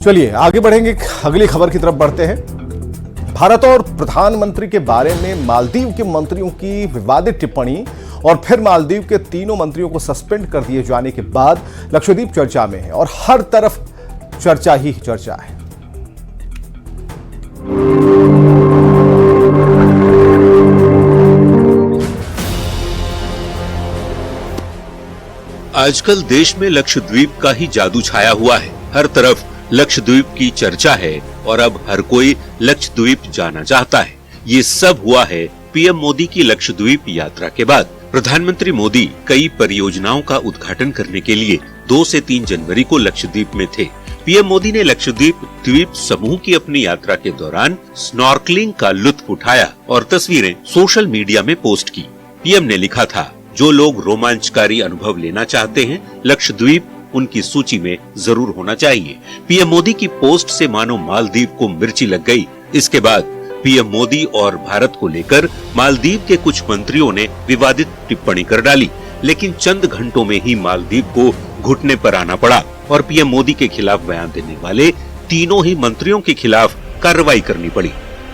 चलिए आगे बढ़ेंगे, अगली खबर की तरफ बढ़ते हैं। भारत और प्रधानमंत्री के बारे में मालदीव के मंत्रियों की विवादित टिप्पणी और फिर मालदीव के तीनों मंत्रियों को सस्पेंड कर दिए जाने के बाद लक्षद्वीप चर्चा में है और हर तरफ चर्चा ही चर्चा है। आजकल देश में लक्षद्वीप का ही जादू छाया हुआ है। हर तरफ लक्षद्वीप की चर्चा है और अब हर कोई लक्षद्वीप जाना चाहता है। ये सब हुआ है पीएम मोदी की लक्षद्वीप यात्रा के बाद। प्रधानमंत्री मोदी कई परियोजनाओं का उद्घाटन करने के लिए 2 से 3 जनवरी को लक्षद्वीप में थे। पीएम मोदी ने लक्षद्वीप द्वीप समूह की अपनी यात्रा के दौरान स्नॉर्कलिंग का लुत्फ उठाया और तस्वीरें सोशल मीडिया में पोस्ट की। पीएम ने लिखा था, जो लोग रोमांचकारी अनुभव लेना चाहते हैं, लक्षद्वीप उनकी सूची में जरूर होना चाहिए। पीएम मोदी की पोस्ट से मानो मालदीव को मिर्ची लग गई। इसके बाद पीएम मोदी और भारत को लेकर मालदीव के कुछ मंत्रियों ने विवादित टिप्पणी कर डाली, लेकिन चंद घंटों में ही मालदीव को घुटने पर आना पड़ा और पीएम मोदी के खिलाफ बयान देने वाले तीनों ही मंत्रियों के खिलाफ कार्रवाई करनी पड़ी।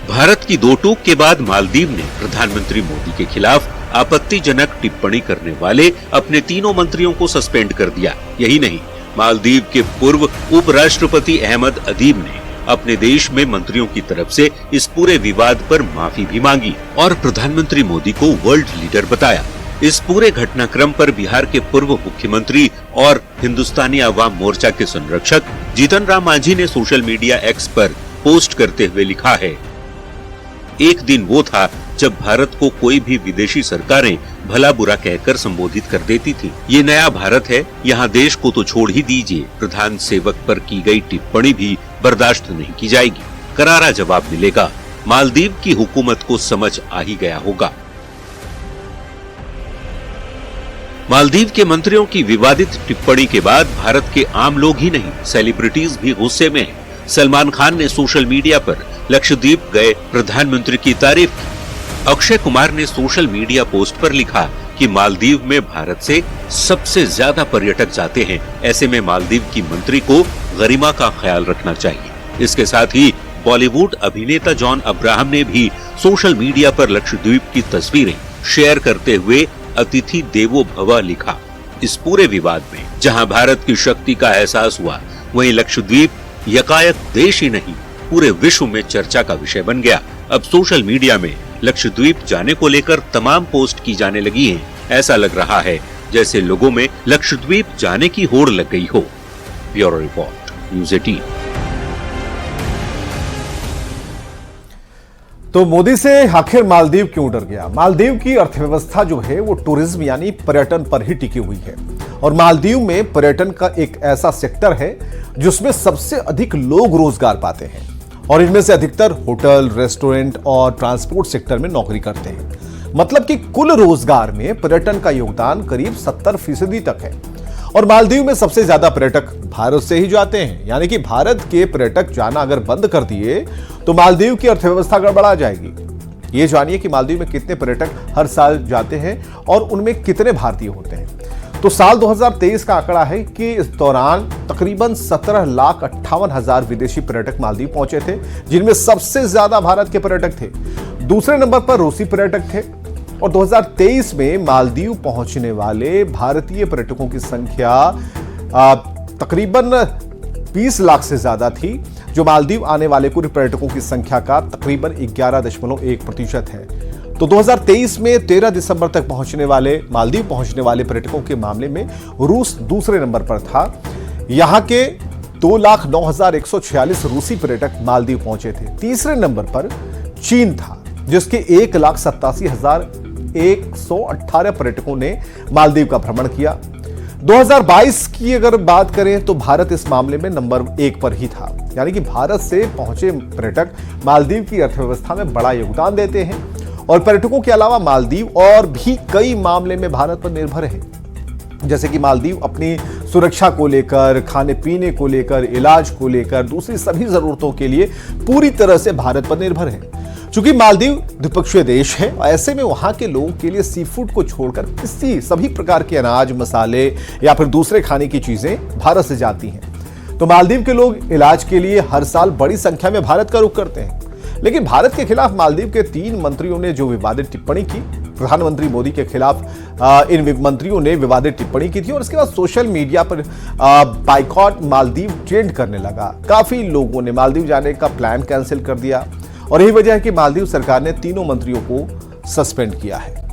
भारत की दो टूक के बाद मालदीव ने प्रधानमंत्री मोदी के खिलाफ आपत्तिजनक टिप्पणी करने वाले अपने तीनों मंत्रियों को सस्पेंड कर दिया। यही नहीं, मालदीव के पूर्व उपराष्ट्रपति अहमद अदीब ने अपने देश में मंत्रियों की तरफ से इस पूरे विवाद पर माफी भी मांगी और प्रधानमंत्री मोदी को वर्ल्ड लीडर बताया। इस पूरे घटनाक्रम पर बिहार के पूर्व मुख्यमंत्री और हिंदुस्तानी आवाम मोर्चा के संरक्षक जीतन राम मांझी ने सोशल मीडिया एक्स पर पोस्ट करते हुए लिखा है, एक दिन वो था जब भारत को कोई भी विदेशी सरकारें भला बुरा कहकर संबोधित कर देती थी। ये नया भारत है, यहाँ देश को तो छोड़ ही दीजिए, प्रधान सेवक पर की गई टिप्पणी भी बर्दाश्त नहीं की जाएगी। करारा जवाब मिलेगा। मालदीव की हुकूमत को समझ आ ही गया होगा। मालदीव के मंत्रियों की विवादित टिप्पणी के बाद भारत के आम लोग ही नहीं, सेलिब्रिटीज भी गुस्से में हैं। सलमान खान ने सोशल मीडिया पर लक्षद्वीप गए प्रधानमंत्री की तारीफ की। अक्षय कुमार ने सोशल मीडिया पोस्ट पर लिखा कि मालदीव में भारत से सबसे ज्यादा पर्यटक जाते हैं, ऐसे में मालदीव की मंत्री को गरिमा का ख्याल रखना चाहिए। इसके साथ ही बॉलीवुड अभिनेता जॉन अब्राहम ने भी सोशल मीडिया पर लक्षद्वीप की तस्वीरें शेयर करते हुए अतिथि देवो भव लिखा। इस पूरे विवाद में जहां भारत की शक्ति का एहसास हुआ, वहीं लक्षद्वीप यकायक देश ही नहीं पूरे विश्व में चर्चा का विषय बन गया। अब सोशल मीडिया में लक्षद्वीप जाने को लेकर तमाम पोस्ट की जाने लगी हैं। ऐसा लग रहा है जैसे लोगों में लक्षद्वीप जाने की होड़ लग गई हो। Bureau report, news 18। तो मोदी से आखिर मालदीव क्यों डर गया? मालदीव की अर्थव्यवस्था जो है वो टूरिज्म यानी पर्यटन पर ही टिकी हुई है और मालदीव में पर्यटन का एक ऐसा सेक्टर है जिसमें सबसे अधिक लोग रोजगार पाते हैं और इनमें से अधिकतर होटल, रेस्टोरेंट और ट्रांसपोर्ट सेक्टर में नौकरी करते हैं। मतलब कि कुल रोजगार में पर्यटन का योगदान करीब 70% तक है और मालदीव में सबसे ज्यादा पर्यटक भारत से ही जाते हैं। यानी कि भारत के पर्यटक जाना अगर बंद कर दिए तो मालदीव की अर्थव्यवस्था गड़बड़ा जाएगी। ये जानिए कि मालदीव में कितने पर्यटक हर साल जाते हैं और उनमें कितने भारतीय होते हैं। तो साल 2023 का आंकड़ा है कि इस दौरान तकरीबन 17,58,000 विदेशी पर्यटक मालदीव पहुंचे थे, जिनमें सबसे ज्यादा भारत के पर्यटक थे। दूसरे नंबर पर रूसी पर्यटक थे और 2023 में मालदीव पहुंचने वाले भारतीय पर्यटकों की संख्या तकरीबन 20 लाख से ज्यादा थी, जो मालदीव आने वाले कुल पर्यटकों की संख्या का तकरीबन 11.1% है। तो 2023 में 13 दिसंबर तक मालदीव पहुंचने वाले पर्यटकों के मामले में रूस दूसरे नंबर पर था। यहां के 2,09,146 रूसी पर्यटक मालदीव पहुंचे थे। तीसरे नंबर पर चीन था, जिसके 1,87,118 पर्यटकों ने मालदीव का भ्रमण किया। 2022 की अगर बात करें तो भारत इस मामले में नंबर 1 पर ही था। यानी कि भारत से पहुंचे पर्यटक मालदीव की अर्थव्यवस्था में बड़ा योगदान देते हैं और पर्यटकों के अलावा मालदीव और भी कई मामले में भारत पर निर्भर है। जैसे कि मालदीव अपनी सुरक्षा को लेकर, खाने पीने को लेकर, इलाज को लेकर, दूसरी सभी जरूरतों के लिए पूरी तरह से भारत पर निर्भर है। चूंकि मालदीव द्विपक्षीय देश है, ऐसे में वहां के लोगों के लिए सी फूड को छोड़कर सभी प्रकार के अनाज, मसाले या फिर दूसरे खाने की चीजें भारत से जाती हैं। तो मालदीव के लोग इलाज के लिए हर साल बड़ी संख्या में भारत का रुख करते हैं। लेकिन भारत के खिलाफ मालदीव के 3 मंत्रियों ने जो विवादित टिप्पणी की, प्रधानमंत्री मोदी के खिलाफ इन मंत्रियों ने विवादित टिप्पणी की थी और उसके बाद सोशल मीडिया पर बाइकॉट मालदीव ट्रेंड करने लगा। काफी लोगों ने मालदीव जाने का प्लान कैंसिल कर दिया और यही वजह है कि मालदीव सरकार ने तीनों मंत्रियों को सस्पेंड किया है।